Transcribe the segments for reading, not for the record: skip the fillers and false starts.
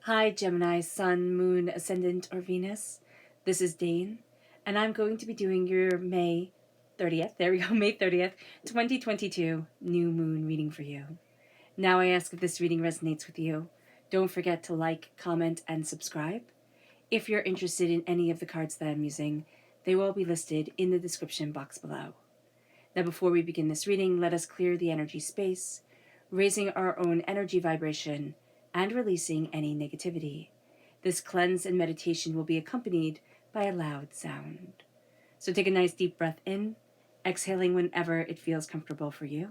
Hi Gemini, Sun, Moon, Ascendant, or Venus. This is Dane, and I'm going to be doing your May 30th, there we go, May 30th, 2022 new moon reading for you. Now I ask if this reading resonates with you. Don't forget to like, comment, and subscribe. If you're interested in any of the cards that I'm using, they will be listed in the description box below. Now before we begin this reading, let us clear the energy space, raising our own energy vibration and releasing any negativity. This cleanse and meditation will be accompanied by a loud sound. So take a nice deep breath in, exhaling whenever it feels comfortable for you.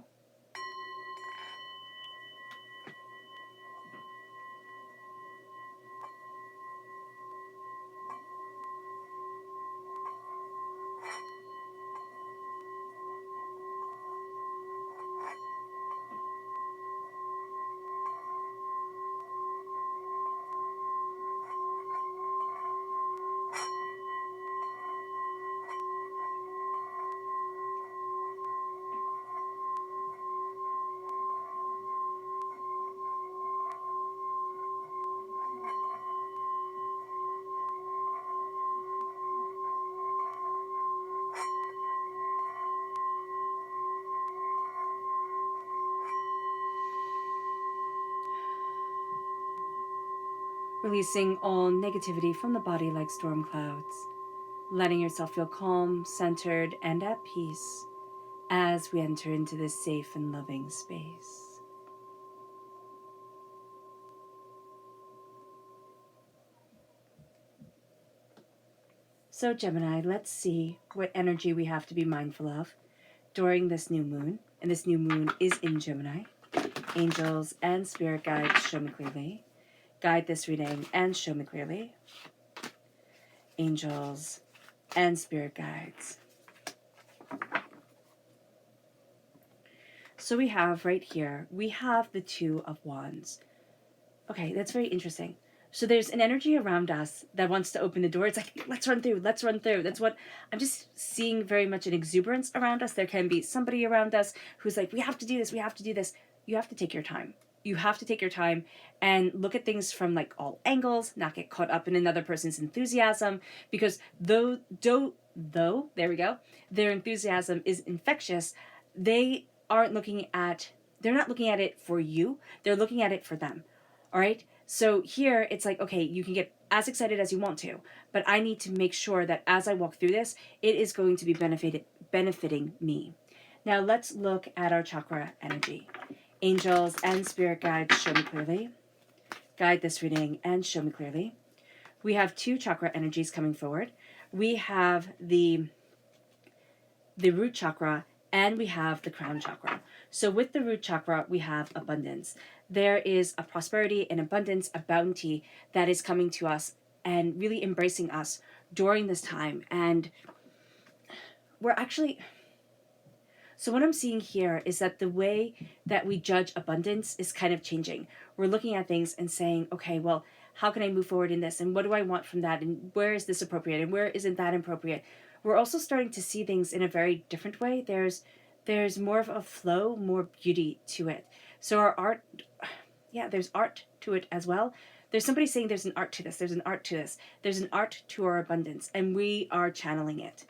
Releasing all negativity from the body like storm clouds. Letting yourself feel calm, centered, and at peace as we enter into this safe and loving space. So Gemini, let's see what energy we have to be mindful of during this new moon. And this new moon is in Gemini. Angels and spirit guides, show me clearly. Guide this reading and show me clearly. Angels and spirit guides. So we have right here, we have the Two of Wands. Okay, that's very interesting. So there's an energy around us that wants to open the door. It's like, let's run through, let's run through. That's what I'm just seeing, very much an exuberance around us. There can be somebody around us who's like, we have to do this, we have to do this. You have to take your time. You have to take your time and look at things from like all angles, not get caught up in another person's enthusiasm, because though there we go, their enthusiasm is infectious, they're not looking at it for you, they're looking at it for them. All right. So here it's like, okay, you can get as excited as you want to, but I need to make sure that as I walk through this, it is going to be benefiting me. Now let's look at our chakra energy. Angels and spirit guides, show me clearly. Guide this reading and show me clearly. We have two chakra energies coming forward. We have the root chakra and we have the crown chakra. So with the root chakra, we have abundance. There is a prosperity, an abundance, a bounty that is coming to us and really embracing us during this time. And we're actually... So what I'm seeing here is that the way that we judge abundance is kind of changing. We're looking at things and saying, okay, well, how can I move forward in this? And what do I want from that? And where is this appropriate? And where isn't that appropriate? We're also starting to see things in a very different way. There's more of a flow, more beauty to it. So our art, there's art to it as well. There's somebody saying there's an art to this. There's an art to this. There's an art to our abundance, and we are channeling it.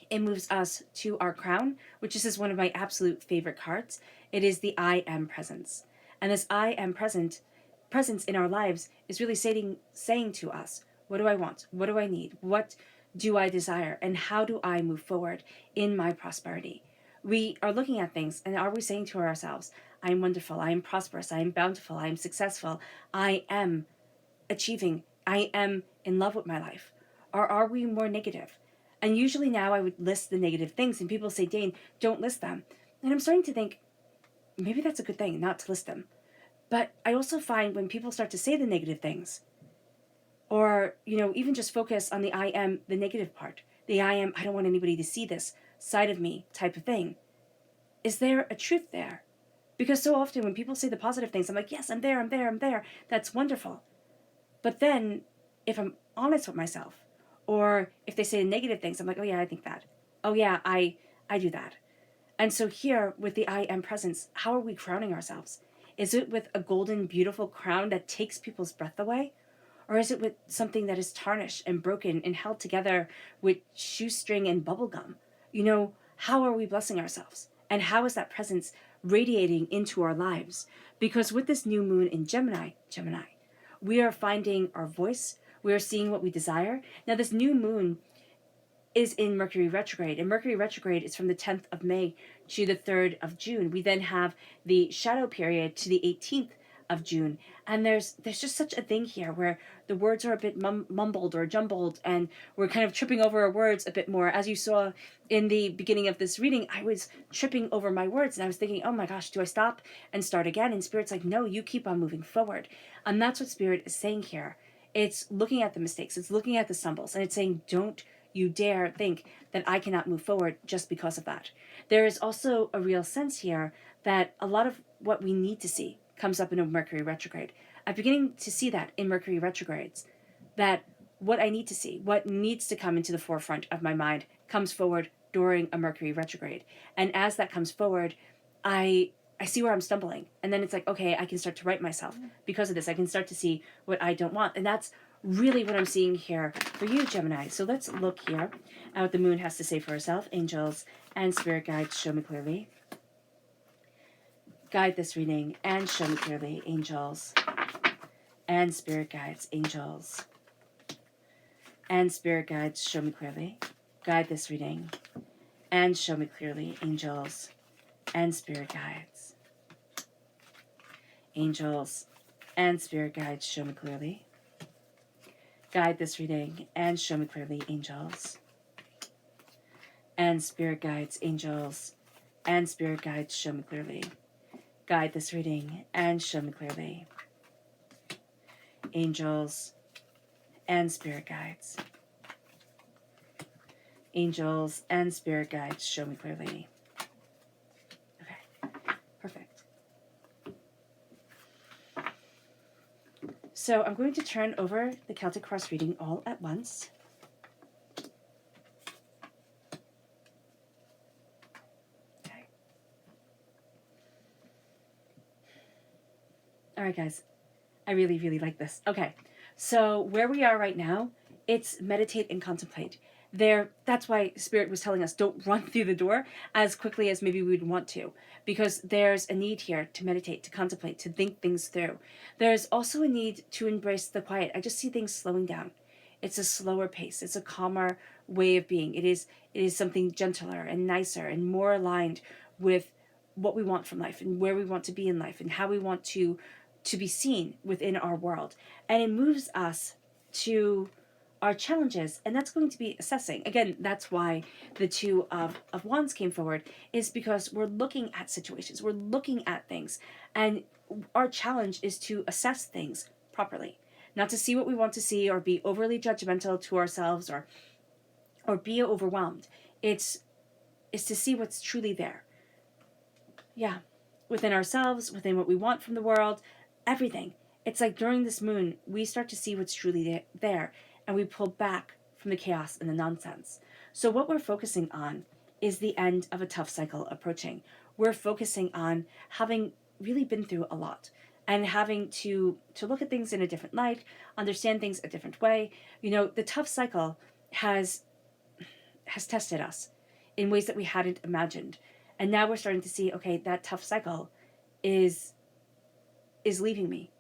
It moves us to our crown, which is one of my absolute favorite cards. It is the I am presence. And this I am presence in our lives is really saying to us, what do I want? What do I need? What do I desire? And how do I move forward in my prosperity? We are looking at things, and are we saying to ourselves, I am wonderful, I am prosperous, I am bountiful, I am successful, I am achieving, I am in love with my life? Or are we more negative? And usually now I would list the negative things, and people say, Dane, don't list them. And I'm starting to think, maybe that's a good thing, not to list them. But I also find when people start to say the negative things, or, even just focus on the I am, the negative part, the I am, I don't want anybody to see this side of me type of thing. Is there a truth there? Because so often when people say the positive things, I'm like, yes, I'm there, I'm there, I'm there. That's wonderful. But then if I'm honest with myself, or if they say negative things, I'm like, oh yeah, I think that. Oh yeah, I do that. And so here with the I am presence, how are we crowning ourselves? Is it with a golden, beautiful crown that takes people's breath away? Or is it with something that is tarnished and broken and held together with shoestring and bubble gum? You know, how are we blessing ourselves? And how is that presence radiating into our lives? Because with this new moon in Gemini, we are finding our voice. We are seeing what we desire. Now, this new moon is in Mercury retrograde, and Mercury retrograde is from the 10th of May to the 3rd of June. We then have the shadow period to the 18th of June, and there's just such a thing here where the words are a bit mumbled or jumbled, and we're kind of tripping over our words a bit more. As you saw in the beginning of this reading, I was tripping over my words, and I was thinking, oh my gosh, do I stop and start again? And Spirit's like, no, you keep on moving forward. And that's what Spirit is saying here. It's looking at the mistakes, it's looking at the stumbles, and it's saying, don't you dare think that I cannot move forward just because of that. There is also a real sense here that a lot of what we need to see comes up in a Mercury retrograde. I'm beginning to see that in Mercury retrogrades, that what I need to see, what needs to come into the forefront of my mind comes forward during a Mercury retrograde. And as that comes forward, I see where I'm stumbling. And then it's like, okay, I can start to right myself because of this. I can start to see what I don't want. And that's really what I'm seeing here for you, Gemini. So let's look here at what the moon has to say for herself. Angels and spirit guides, show me clearly. Guide this reading and show me clearly, angels and spirit guides, angels and spirit guides, show me clearly. Guide this reading and show me clearly, angels and spirit guides. Angels and spirit guides, show me clearly. Guide this reading and show me clearly, angels and spirit guides, angels and spirit guides, show me clearly. Guide this reading and show me clearly, angels and spirit guides. Angels and spirit guides, show me clearly. Okay, perfect. So I'm going to turn over the Celtic Cross reading all at once. Okay. All right, guys. I really, really like this. Okay. So where we are right now, it's meditate and contemplate. That's why Spirit was telling us don't run through the door as quickly as maybe we'd want to, because there's a need here to meditate, to contemplate, to think things through. There's also a need to embrace the quiet. I just see things slowing down. It's a slower pace. It's a calmer way of being. It is something gentler and nicer and more aligned with what we want from life and where we want to be in life and how we want to be seen within our world. And it moves us to our challenges, and that's going to be assessing. Again, that's why the Two of Wands came forward, is because we're looking at situations, we're looking at things, and our challenge is to assess things properly, not to see what we want to see or be overly judgmental to ourselves or be overwhelmed. It's to see what's truly there. Yeah, within ourselves, within what we want from the world, everything. It's like during this moon, we start to see what's truly there, and we pull back from the chaos and the nonsense. So what we're focusing on is the end of a tough cycle approaching. We're focusing on having really been through a lot and having to look at things in a different light, understand things a different way. You know, the tough cycle has tested us in ways that we hadn't imagined. And now we're starting to see, okay, that tough cycle is leaving me.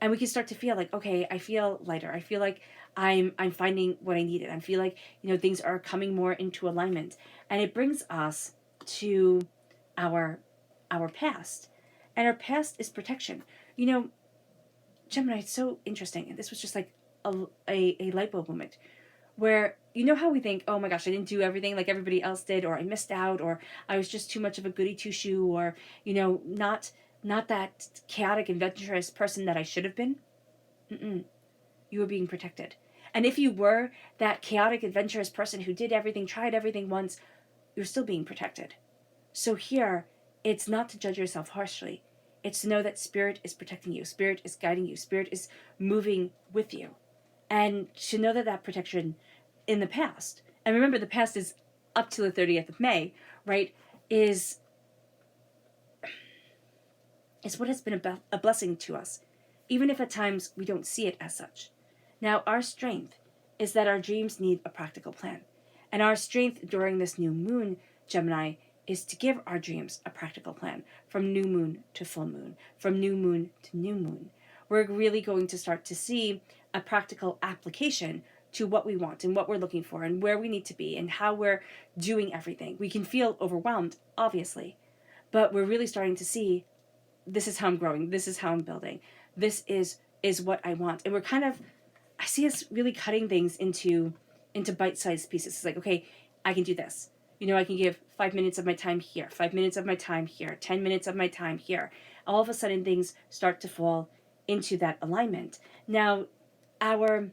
And we can start to feel like, okay, I feel lighter. I feel like I'm finding what I needed. I feel like, you know, things are coming more into alignment. And it brings us to our past. And our past is protection. You know, Gemini, it's so interesting. And this was just like a light bulb moment where, you know how we think, oh my gosh, I didn't do everything like everybody else did, or I missed out, or I was just too much of a goody two-shoe, or, you know, not that chaotic, adventurous person that I should have been. You were being protected. And if you were that chaotic, adventurous person who did everything, tried everything once, you're still being protected. So here, it's not to judge yourself harshly. It's to know that Spirit is protecting you. Spirit is guiding you. Spirit is moving with you. And to know that protection in the past, and remember the past is up to the 30th of May, right, is is what has been a blessing to us, even if at times we don't see it as such. Now, our strength is that our dreams need a practical plan. And our strength during this new moon, Gemini, is to give our dreams a practical plan from new moon to full moon, from new moon to new moon. We're really going to start to see a practical application to what we want and what we're looking for and where we need to be and how we're doing everything. We can feel overwhelmed, obviously, but we're really starting to see, this is how I'm growing, this is how I'm building, this is what I want. And we're kind of, I see us really cutting things into bite-sized pieces. It's like, okay, I can do this. You know, I can give 5 minutes of my time here, 5 minutes of my time here, 10 minutes of my time here. All of a sudden, things start to fall into that alignment. Now, our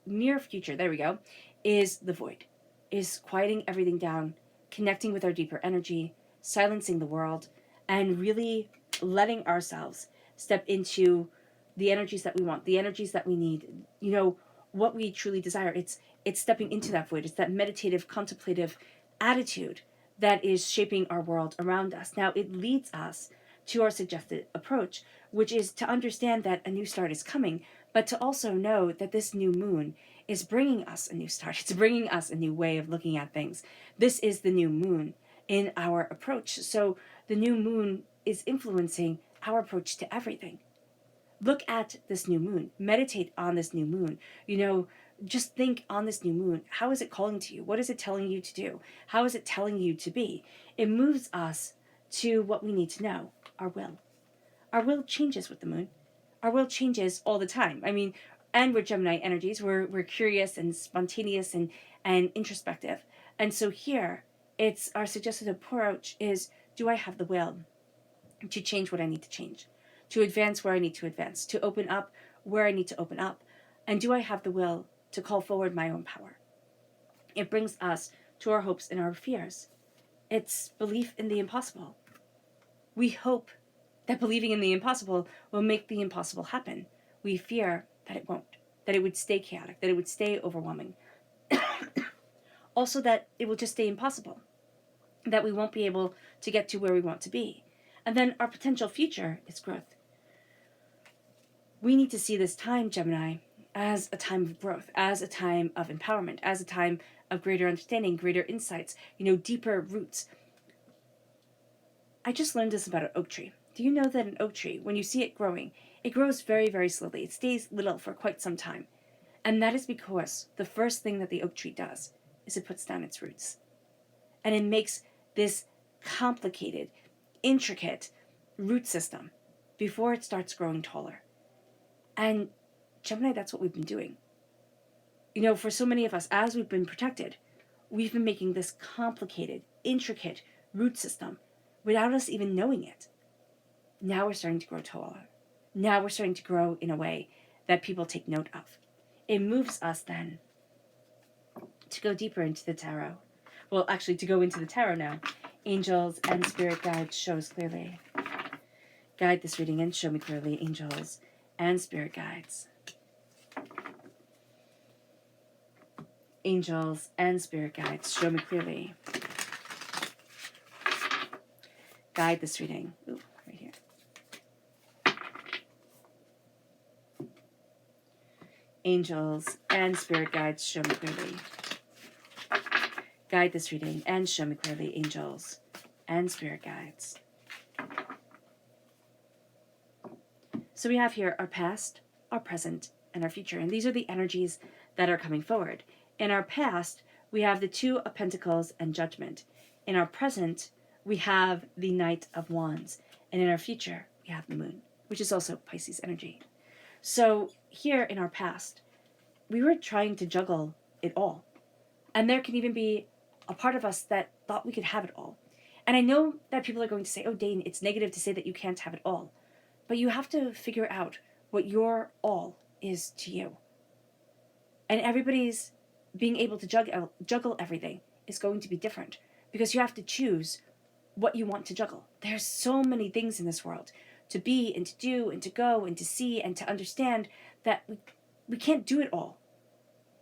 near future, there we go, is the void, is quieting everything down, connecting with our deeper energy, silencing the world, and really letting ourselves step into the energies that we want, the energies that we need, you know, what we truly desire. It's stepping into that void. It's that meditative, contemplative attitude that is shaping our world around us. Now, it leads us to our suggested approach, which is to understand that a new start is coming, but to also know that this new moon is bringing us a new start. It's bringing us a new way of looking at things. This is the new moon in our approach. So the new moon is influencing our approach to everything. Look at this new moon. Meditate on this new moon. You know, just think on this new moon. How is it calling to you? What is it telling you to do? How is it telling you to be? It moves us to what we need to know, our will. Our will changes with the moon. Our will changes all the time. I mean, and we're Gemini energies. We're curious and spontaneous and introspective. And so here, it's our suggested approach is, do I have the will to change what I need to change? To advance where I need to advance, to open up where I need to open up? And do I have the will to call forward my own power? It brings us to our hopes and our fears. It's belief in the impossible. We hope that believing in the impossible will make the impossible happen. We fear that it won't, that it would stay chaotic, that it would stay overwhelming. Also that it will just stay impossible, that we won't be able to get to where we want to be. And then our potential future is growth. We need to see this time, Gemini, as a time of growth, as a time of empowerment, as a time of greater understanding, greater insights, you know, deeper roots. I just learned this about an oak tree. Do you know that an oak tree, when you see it growing, it grows very, very slowly. It stays little for quite some time. And that is because the first thing that the oak tree does is it puts down its roots. And it makes this complicated, intricate root system before it starts growing taller. And Gemini, that's what we've been doing. You know, for so many of us, as we've been protected, we've been making this complicated, intricate root system without us even knowing it. Now we're starting to grow taller. Now we're starting to grow in a way that people take note of. It moves us then to go deeper into the tarot. Well, actually, to go into the tarot now. Angels and spirit guides show us clearly. Guide this reading and show me clearly, angels and spirit guides. Angels and spirit guides, show me clearly. Guide this reading. Ooh, right here. Angels and spirit guides, show me clearly. Guide this reading and show me clearly, angels and spirit guides. So we have here our past, our present, and our future. And these are the energies that are coming forward. In our past, we have the Two of Pentacles and Judgment. In our present, we have the Knight of Wands. And in our future, we have the Moon, which is also Pisces energy. So here in our past, we were trying to juggle it all. And there can even be a part of us that thought we could have it all. And I know that people are going to say, oh, Dane, it's negative to say that you can't have it all. But you have to figure out what your all is to you. And everybody's being able to juggle everything is going to be different, because you have to choose what you want to juggle. There's so many things in this world to be and to do and to go and to see and to understand that we can't do it all.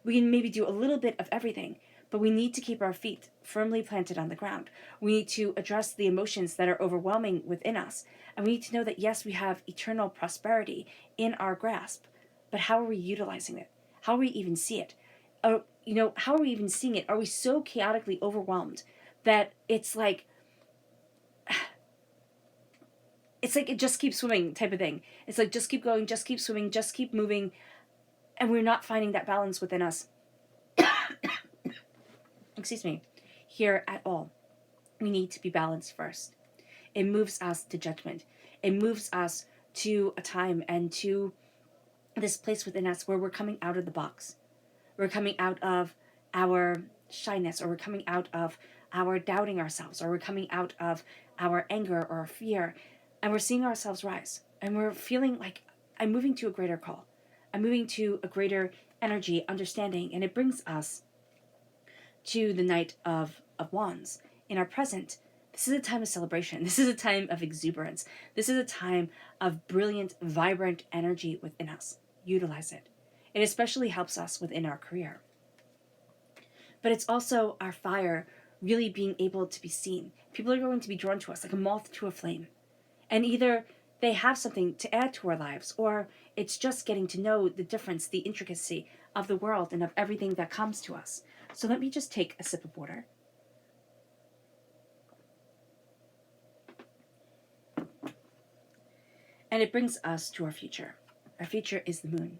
We can maybe do a little bit of everything, but we need to keep our feet firmly planted on the ground. We need to address the emotions that are overwhelming within us. And we need to know that, yes, we have eternal prosperity in our grasp, but how are we utilizing it? How are we even see it? How are we even seeing it? Are we so chaotically overwhelmed that it's like it just keeps swimming type of thing? It's like, just keep going, just keep swimming, just keep moving. And we're not finding that balance within us. Excuse me, here at all. We need to be balanced first. It moves us to judgment. It moves us to a time and to this place within us where we're coming out of the box. We're coming out of our shyness, or we're coming out of our doubting ourselves, or we're coming out of our anger or fear, and we're seeing ourselves rise. And we're feeling like, I'm moving to a greater call. I'm moving to a greater energy, understanding, and it brings us to the Knight of Wands. In our present, this is a time of celebration. This is a time of exuberance. This is a time of brilliant, vibrant energy within us. Utilize it. It especially helps us within our career. But it's also our fire really being able to be seen. People are going to be drawn to us like a moth to a flame. And either they have something to add to our lives, or it's just getting to know the difference, the intricacy of the world and of everything that comes to us. So let me just take a sip of water. And it brings us to our future. Our future is the moon.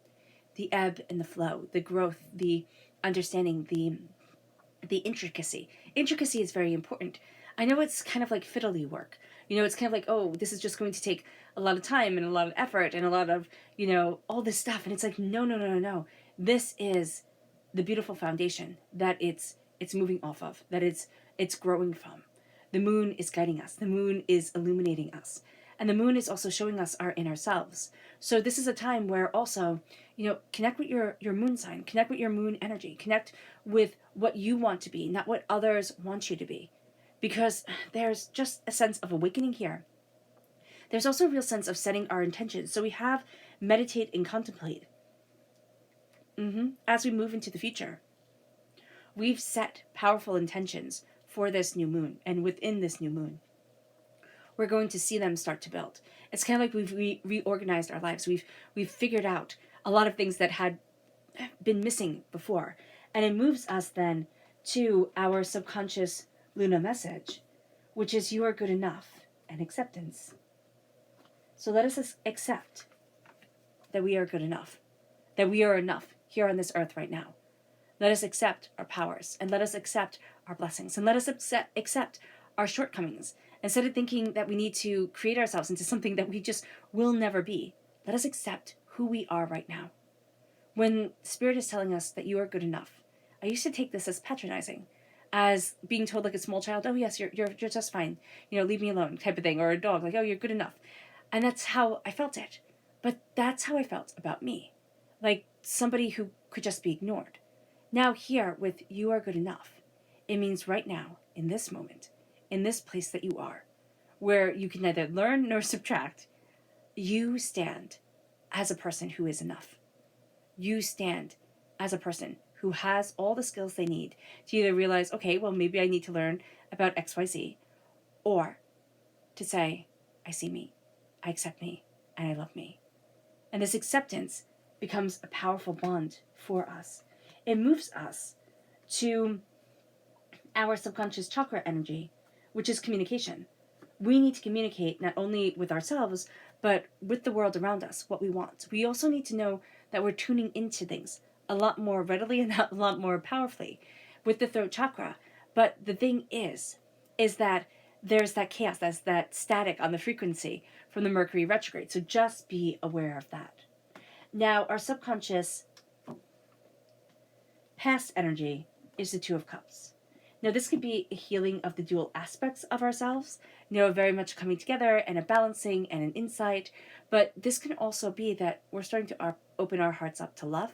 The ebb and the flow, the growth, the understanding, the intricacy. Intricacy is very important. I know it's kind of like fiddly work. It's kind of like, oh, this is just going to take a lot of time and a lot of effort and a lot of, all this stuff. And it's like, no. This is the beautiful foundation that it's moving off of, that it's growing from. The moon is guiding us. The moon is illuminating us. And the moon is also showing us our inner selves. So this is a time where also, connect with your moon sign, connect with your moon energy, connect with what you want to be, not what others want you to be. Because there's just a sense of awakening here. There's also a real sense of setting our intentions. So we have meditate and contemplate. As we move into the future, we've set powerful intentions for this new moon, and within this new moon, we're going to see them start to build. It's kind of like we've reorganized our lives. We've figured out a lot of things that had been missing before, and it moves us then to our subconscious Luna message, which is, you are good enough, and acceptance. So let us accept that we are good enough, that we are enough here on this earth right now. Let us accept our powers, and let us accept our blessings, and let us accept our shortcomings. Instead of thinking that we need to create ourselves into something that we just will never be, let us accept who we are right now. When Spirit is telling us that you are good enough, I used to take this as patronizing, as being told like a small child, oh yes, you're just fine, leave me alone type of thing, or a dog, like, oh, you're good enough. And that's how I felt it. But that's how I felt about me, like somebody who could just be ignored. Now here with you are good enough, it means right now, in this moment, in this place that you are, where you can neither learn nor subtract, you stand as a person who is enough. You stand as a person who has all the skills they need to either realize, okay, well, maybe I need to learn about XYZ, or to say, I see me, I accept me, and I love me. And this acceptance becomes a powerful bond for us. It moves us to our subconscious chakra energy, which is communication. We need to communicate not only with ourselves, but with the world around us, what we want. We also need to know that we're tuning into things a lot more readily and a lot more powerfully with the throat chakra. But the thing is that there's that chaos, there's that static on the frequency from the Mercury retrograde. So just be aware of that. Now, our subconscious past energy is the Two of Cups. Now, this could be a healing of the dual aspects of ourselves, very much coming together and a balancing and an insight. But this can also be that we're starting to open our hearts up to love.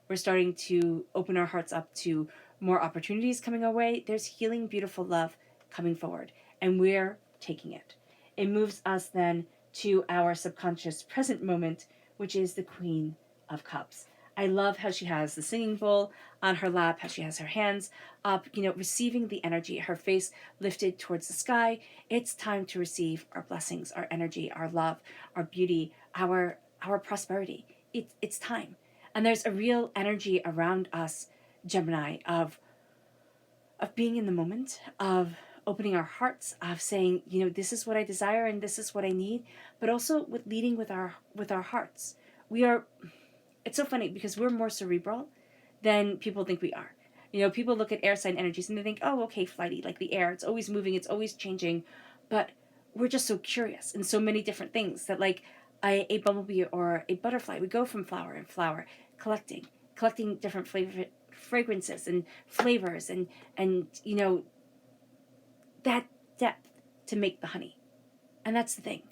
We're starting to open our hearts up to more opportunities coming our way. There's healing, beautiful love coming forward, and we're taking it. It moves us then to our subconscious present moment, which is the Queen of Cups. I love how she has the singing bowl on her lap, how she has her hands up, receiving the energy, her face lifted towards the sky. It's time to receive our blessings, our energy, our love, our beauty, our prosperity. It's time. And there's a real energy around us, Gemini, of being in the moment, of opening our hearts, of saying, this is what I desire and this is what I need, but also with leading with our hearts. It's so funny because we're more cerebral than people think we are. People look at air sign energies and they think, oh, okay, flighty, like the air, it's always moving, it's always changing. But we're just so curious in so many different things that, like a bumblebee or a butterfly, we go from flower and flower, collecting different fragrances and flavors and that depth to make the honey. And that's the thing.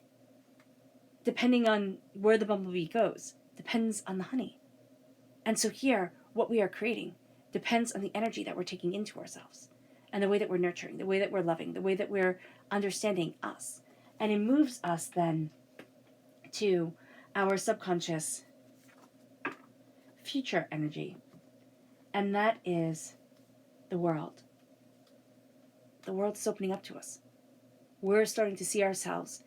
Depending on where the bumblebee goes, depends on the honey. And so here, what we are creating depends on the energy that we're taking into ourselves and the way that we're nurturing, the way that we're loving, the way that we're understanding us. And it moves us then to our subconscious future energy. And that is the world. The world is opening up to us. We're starting to see ourselves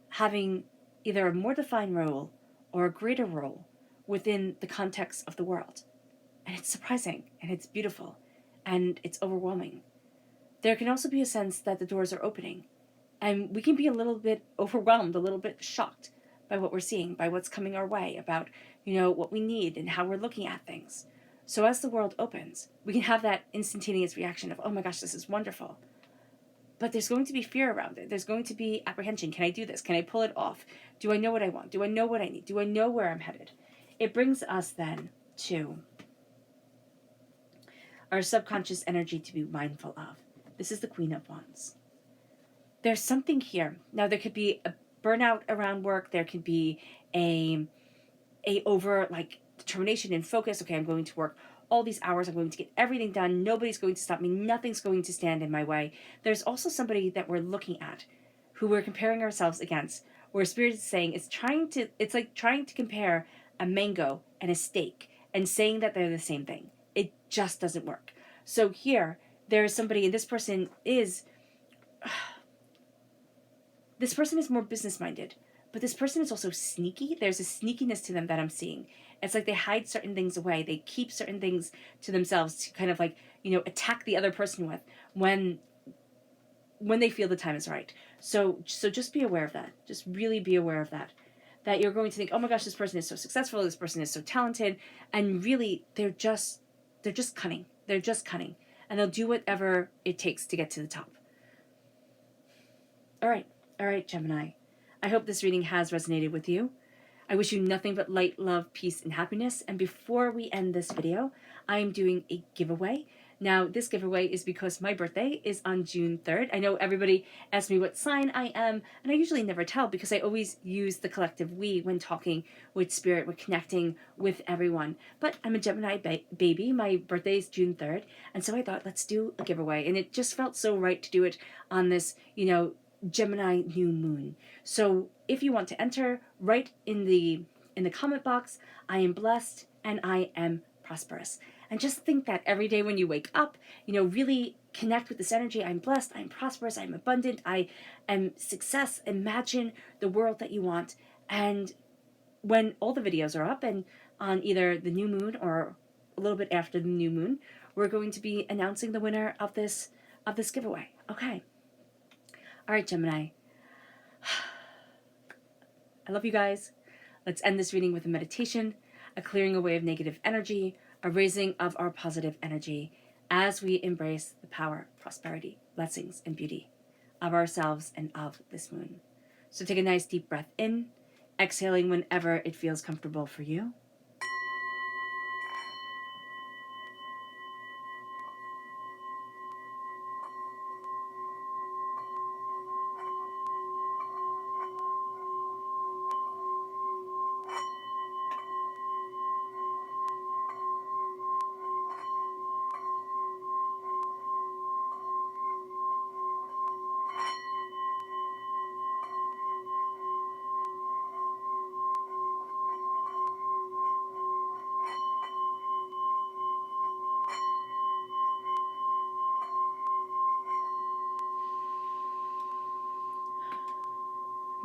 having either a more defined role or a greater role within the context of the world. And it's surprising, and it's beautiful, and it's overwhelming. There can also be a sense that the doors are opening, and we can be a little bit overwhelmed, a little bit shocked by what we're seeing, by what's coming our way, about, what we need and how we're looking at things. So as the world opens, we can have that instantaneous reaction of, oh my gosh, this is wonderful. But there's going to be fear around it. There's going to be apprehension. Can I do this? Can I pull it off? Do I know what I want? Do I know what I need? Do I know where I'm headed? It brings us then to our subconscious energy to be mindful of. This is the Queen of Wands. There's something here. Now, there could be a burnout around work. There could be a over determination and focus. Okay, I'm going to work all these hours. I'm going to get everything done. Nobody's going to stop me. Nothing's going to stand in my way. There's also somebody that we're looking at who we're comparing ourselves against, where Spirit is saying it's like trying to compare a mango and a steak and saying that they're the same thing. It just doesn't work. So here, there is somebody, and this person is more business-minded, but this person is also sneaky. There's a sneakiness to them that I'm seeing. It's like they hide certain things away. They keep certain things to themselves to kind of attack the other person with when they feel the time is right. So just be aware of that. Just really be aware of that. That you're going to think, oh my gosh, this person is so successful. This person is so talented. And really, they're just cunning. They're just cunning. And they'll do whatever it takes to get to the top. All right, Gemini. I hope this reading has resonated with you. I wish you nothing but light, love, peace, and happiness. And before we end this video, I am doing a giveaway. Now, this giveaway is because my birthday is on June 3rd. I know everybody asks me what sign I am, and I usually never tell because I always use the collective we when talking with Spirit, when connecting with everyone. But I'm a Gemini baby. My birthday is June 3rd, and so I thought, let's do a giveaway. And it just felt so right to do it on this, Gemini new moon. So if you want to enter, write in the comment box, I am blessed and I am prosperous. And just think that every day when you wake up, really connect with this energy. I'm blessed, I'm prosperous, I'm abundant, I am success. Imagine the world that you want. And when all the videos are up and on either the new moon or a little bit after the new moon, we're going to be announcing the winner of this giveaway. Okay. All right, Gemini. I love you guys. Let's end this reading with a meditation, a clearing away of negative energy, a raising of our positive energy as we embrace the power, prosperity, blessings, and beauty of ourselves and of this moon. So take a nice deep breath in, exhaling whenever it feels comfortable for you.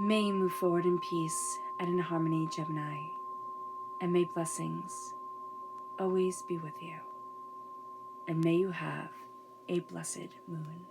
May you move forward in peace and in harmony, Gemini, and may blessings always be with you. And may you have a blessed moon.